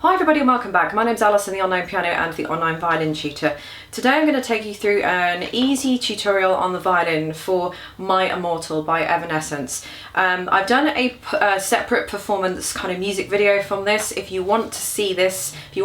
Hi everybody and welcome back. My name's Alison, the online piano and the online violin tutor. Today I'm going to take you through an easy tutorial on the violin for My Immortal by Evanescence. I've done a separate performance kind of music video from this. If you want to see this, if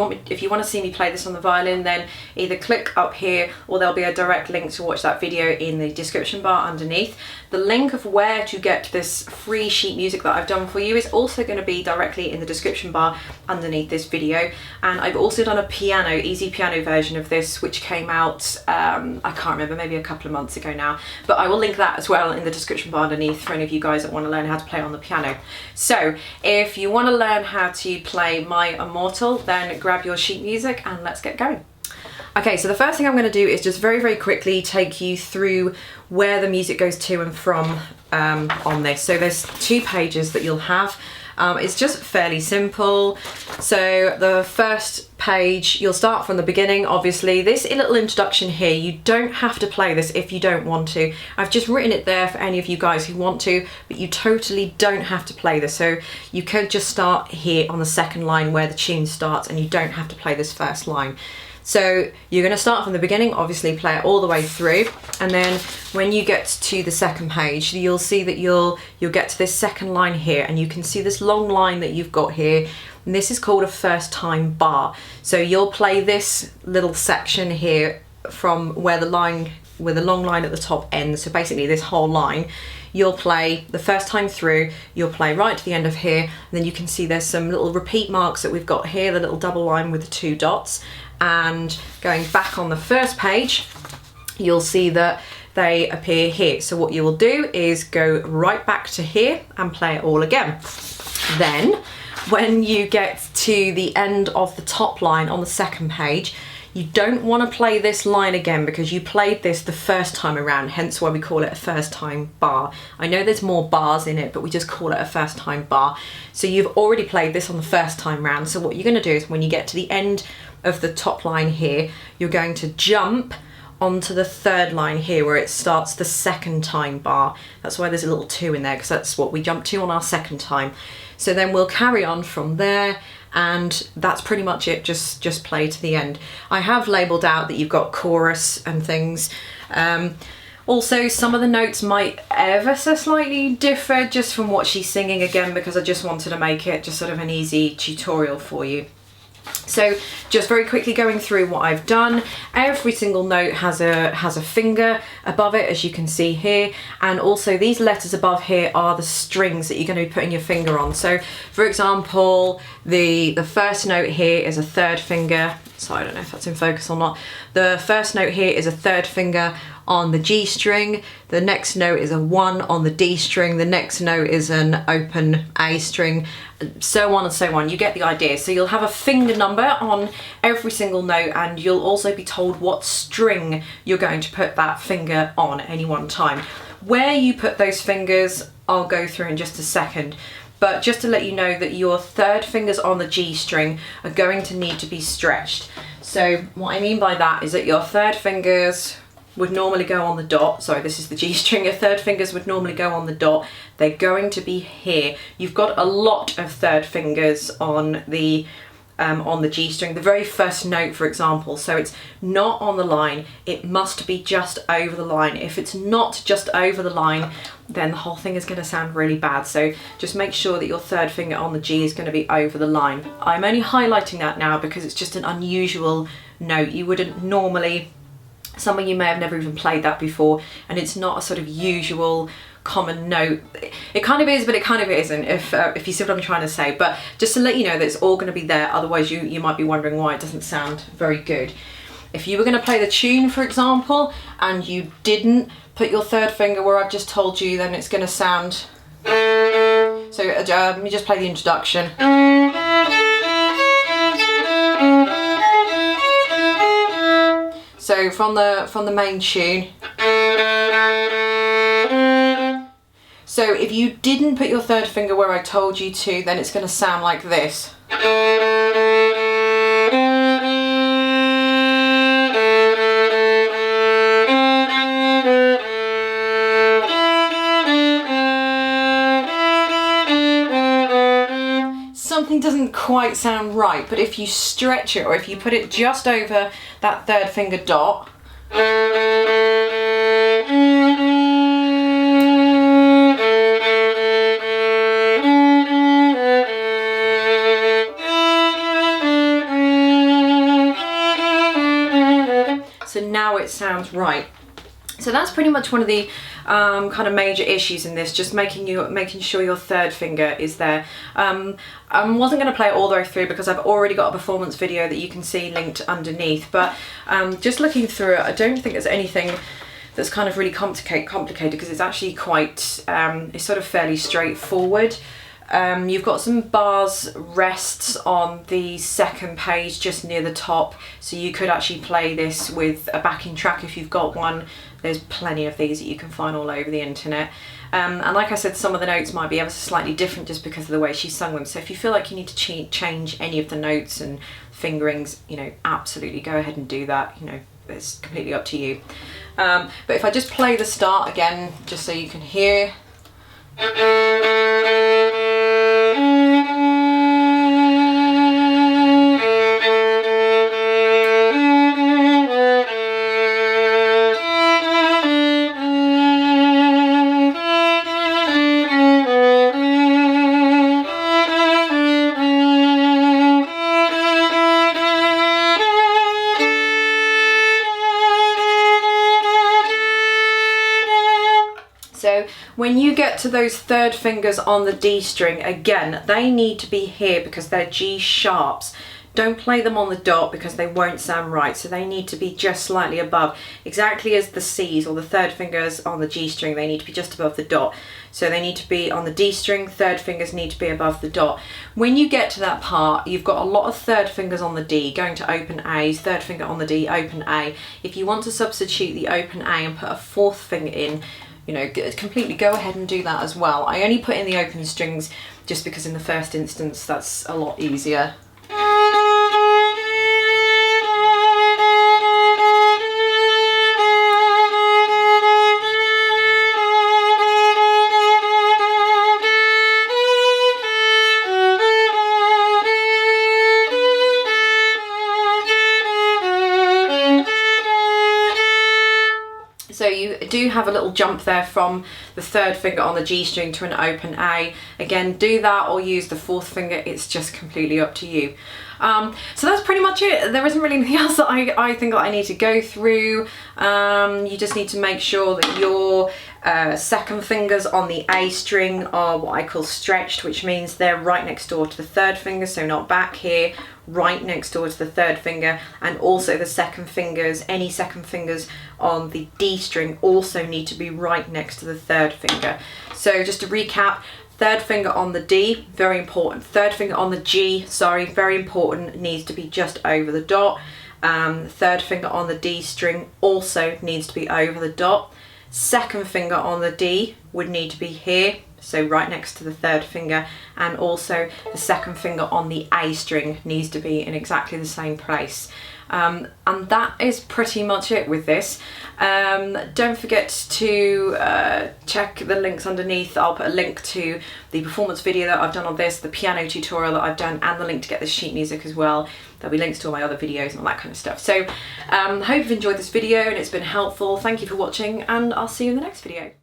you want to see me play this on the violin, then either click up here or there'll be a direct link to watch that video in the description bar underneath. The link of where to get this free sheet music that I've done for you is also going to be directly in the description bar underneath this video. And I've also done a easy piano version of this, which came out, I can't remember, maybe a couple of months ago now, but I will link that as well in the description bar underneath for any of you guys that want to learn how to play on the piano. So if you want to learn how to play My Immortal, then grab your sheet music and let's get going. Okay, so the first thing I'm going to do is just very quickly take you through where the music goes to and from on this. So there's 2 pages that you'll have. It's just fairly simple. So the first page, you'll start from the beginning, obviously. This little introduction here, you don't have to play this if you don't want to. I've just written it there for any of you guys who want to, but you totally don't have to play this. So you could just start here on the second line where the tune starts and you don't have to play this first line. So you're going to start from the beginning, obviously play it all the way through, and then when you get to the second page, you'll see that you'll get to this second line here, and you can see this long line that you've got here, and this is called a first time bar. So you'll play this little section here from where the long line at the top ends, so basically this whole line. You'll play the first time through, you'll play right to the end of here, and then you can see there's some little repeat marks that we've got here, the little double line with the 2 dots. And going back on the first page, you'll see that they appear here. So what you will do is go right back to here and play it all again. Then when you get to the end of the top line on the second page, you don't want to play this line again because you played this the first time around, hence why we call it a first time bar. I know there's more bars in it, but we just call it a first time bar. So you've already played this on the first time round. So what you're going to do is when you get to the end of the top line here, you're going to jump onto the third line here where it starts the second time bar. That's why there's a little 2 in there, because that's what we jump to on our second time. So then we'll carry on from there, and that's pretty much it. Just play to the end. I have labelled out that you've got chorus and things. Also, some of the notes might ever so slightly differ just from what she's singing, again, because I just wanted to make it just sort of an easy tutorial for you. So just very quickly going through what I've done. Every single note has a finger above it, as you can see here, and also these letters above here are the strings that you're going to be putting your finger on. So for example, the first note here is a 3rd finger, so I don't know if that's in focus or not. The first note here is a 3rd finger on the G string, the next note is a 1 on the D string, the next note is an open A string, so on and so on. You get the idea. So you'll have a finger number on every single note, and you'll also be told what string you're going to put that finger on at any one time. Where you put those fingers, I'll go through in just a second. But just to let you know that your 3rd fingers on the G string are going to need to be stretched. So what I mean by that is that your 3rd fingers would normally go on the dot. Sorry, this is the G string. Your 3rd fingers would normally go on the dot. They're going to be here. You've got a lot of 3rd fingers on the G string. The very first note, for example, so it's not on the line. It must be just over the line. If it's not just over the line, then the whole thing is going to sound really bad. So just make sure that your 3rd finger on the G is going to be over the line. I'm only highlighting that now because it's just an unusual note. You wouldn't normally, some of you may have never even played that before, and it's not a sort of usual common note. It kind of is, but it kind of isn't, if you see what I'm trying to say. But just to let you know that it's all going to be there, otherwise you might be wondering why it doesn't sound very good. If you were going to play the tune, for example, and you didn't put your 3rd finger where I've just told you, then it's going to sound... So let me just play the introduction. So from the main tune. So if you didn't put your 3rd finger where I told you to, then it's going to sound like this. Something doesn't doesn't quite sound right, but if you stretch it or if you put it just over that third finger dot, so now it sounds right. So that's pretty much one of the kind of major issues in this, just making sure your third finger is there. I wasn't going to play it all the way through because I've already got a performance video that you can see linked underneath, but just looking through it, I don't think there's anything that's kind of really complicated because it's actually quite, it's sort of fairly straightforward. You've got some bars rests on the second page just near the top, so you could actually play this with a backing track if you've got one. There's plenty of these that you can find all over the internet. And like I said, some of the notes might be ever so slightly different just because of the way she sung them. So if you feel like you need to change any of the notes and fingerings, you know, absolutely go ahead and do that. You know, it's completely up to you. But if I just play the start again, just so you can hear. So when you get to those third fingers on the D string, again, they need to be here because they're G sharps. Don't play them on the dot because they won't sound right. So they need to be just slightly above, exactly as the C's or the third fingers on the G string, they need to be just above the dot. So they need to be on the D string, third fingers need to be above the dot. When you get to that part, you've got a lot of third fingers on the D going to open A's, third finger on the D, open A. If you want to substitute the open A and put a fourth finger in, you know, completely go ahead and do that as well. I only put in the open strings just because in the first instance that's a lot easier. So you do have a little jump there from the third finger on the G string to an open A. Again, do that or use the fourth finger, it's just completely up to you. So that's pretty much it. There isn't really anything else that I think that I need to go through. You just need to make sure that your second fingers on the A string are what I call stretched, which means they're right next door to the third finger, so not back here, right next door to the third finger, and also the second fingers, any second fingers on the D string also need to be right next to the third finger. So just to recap, third finger on the D, very important. Third finger on the G, sorry, very important, needs to be just over the dot. Third finger on the D string also needs to be over the dot. Second finger on the D would need to be here, so right next to the third finger, and also the second finger on the A string needs to be in exactly the same place. And that is pretty much it with this. Don't forget to check the links underneath. I'll put a link to the performance video that I've done on this, the piano tutorial that I've done, and the link to get the sheet music as well. There'll be links to all my other videos and all that kind of stuff. So hope you've enjoyed this video and it's been helpful. Thank you for watching, and I'll see you in the next video.